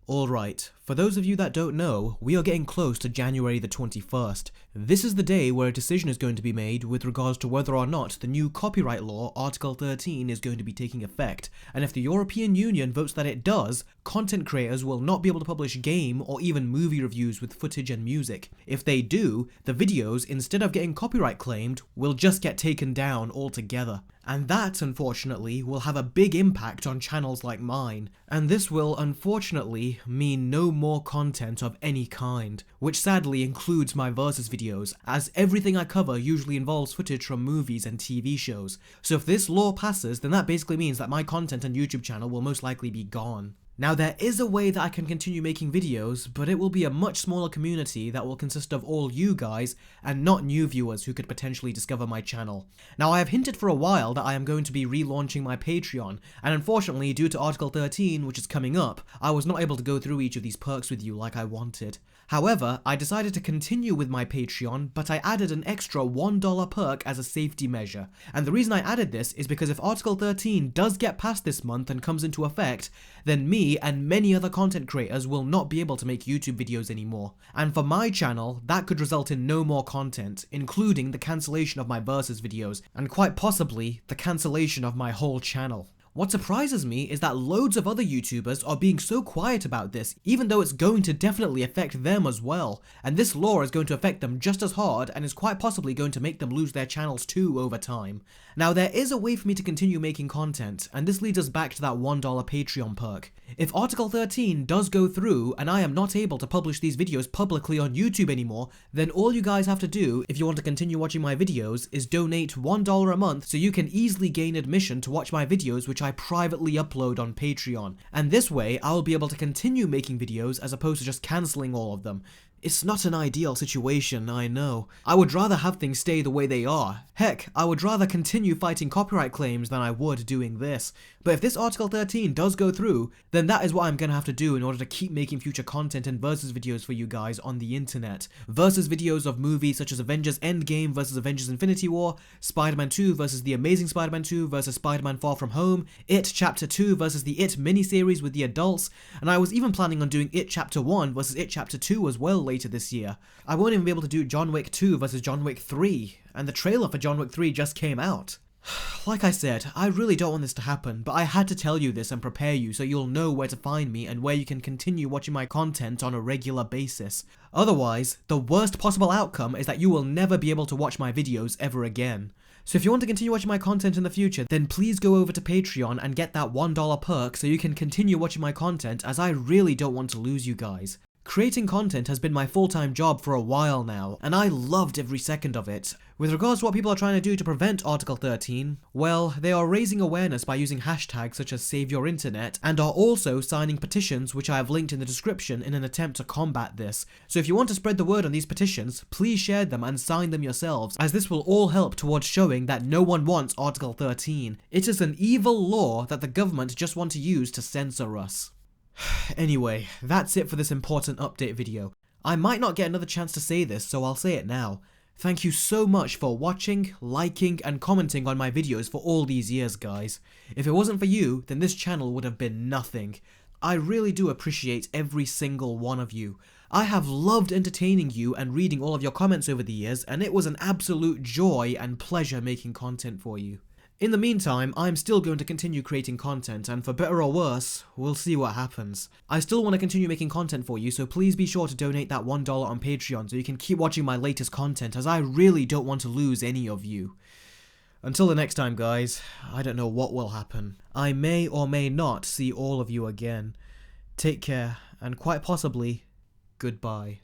Alright, for those of you that don't know, we are getting close to January the 21st. This is the day where a decision is going to be made with regards to whether or not the new copyright law, Article 13, is going to be taking effect. And if the European Union votes that it does, content creators will not be able to publish game or even movie reviews with footage and music. If they do, the videos, instead of getting copyright claimed, will just get taken down altogether. And that, unfortunately, will have a big impact on channels like mine. And this will, unfortunately, mean no more content of any kind, which sadly includes my versus videos, as everything I cover usually involves footage from movies and TV shows. So if this law passes, then that basically means that my content and YouTube channel will most likely be gone. Now there is a way that I can continue making videos, but it will be a much smaller community that will consist of all you guys and not new viewers who could potentially discover my channel. Now I have hinted for a while that I am going to be relaunching my Patreon, and unfortunately due to Article 13, which is coming up, I was not able to go through each of these perks with you like I wanted. However, I decided to continue with my Patreon, but I added an extra $1 perk as a safety measure. And the reason I added this is because if Article 13 does get passed this month and comes into effect, then me and many other content creators will not be able to make YouTube videos anymore. And for my channel, that could result in no more content, including the cancellation of my versus videos, and quite possibly the cancellation of my whole channel. What surprises me is that loads of other YouTubers are being so quiet about this, even though it's going to definitely affect them as well. And this law is going to affect them just as hard and is quite possibly going to make them lose their channels too over time. Now there is a way for me to continue making content, and this leads us back to that $1 Patreon perk. If Article 13 does go through and I am not able to publish these videos publicly on YouTube anymore, then all you guys have to do, if you want to continue watching my videos, is donate $1 a month so you can easily gain admission to watch my videos which I privately upload on Patreon. And this way, I will be able to continue making videos as opposed to just cancelling all of them. It's not an ideal situation, I know. I would rather have things stay the way they are. Heck, I would rather continue fighting copyright claims than I would doing this. But if this Article 13 does go through, then that is what I'm gonna have to do in order to keep making future content and versus videos for you guys on the internet. Versus videos of movies such as Avengers Endgame versus Avengers Infinity War, Spider-Man 2 versus The Amazing Spider-Man 2 versus Spider-Man Far From Home, It Chapter 2 versus the It miniseries with the adults, and I was even planning on doing It Chapter 1 versus It Chapter 2 as well later this year. I won't even be able to do John Wick 2 versus John Wick 3, and the trailer for John Wick 3 just came out. Like I said, I really don't want this to happen, but I had to tell you this and prepare you so you'll know where to find me and where you can continue watching my content on a regular basis. Otherwise, the worst possible outcome is that you will never be able to watch my videos ever again. So if you want to continue watching my content in the future, then please go over to Patreon and get that $1 perk so you can continue watching my content, as I really don't want to lose you guys. Creating content has been my full-time job for a while now, and I loved every second of it. With regards to what people are trying to do to prevent Article 13, well, they are raising awareness by using hashtags such as SAVEYOURINTERNET, and are also signing petitions which I have linked in the description in an attempt to combat this. So if you want to spread the word on these petitions, please share them and sign them yourselves, as this will all help towards showing that no one wants Article 13. It is an evil law that the government just want to use to censor us. Anyway, that's it for this important update video. I might not get another chance to say this, so I'll say it now. Thank you so much for watching, liking, and commenting on my videos for all these years, guys. If it wasn't for you, then this channel would have been nothing. I really do appreciate every single one of you. I have loved entertaining you and reading all of your comments over the years, and it was an absolute joy and pleasure making content for you. In the meantime, I'm still going to continue creating content, and for better or worse, we'll see what happens. I still want to continue making content for you, so please be sure to donate that $1 on Patreon so you can keep watching my latest content, as I really don't want to lose any of you. Until the next time, guys, I don't know what will happen. I may or may not see all of you again. Take care, and quite possibly, goodbye.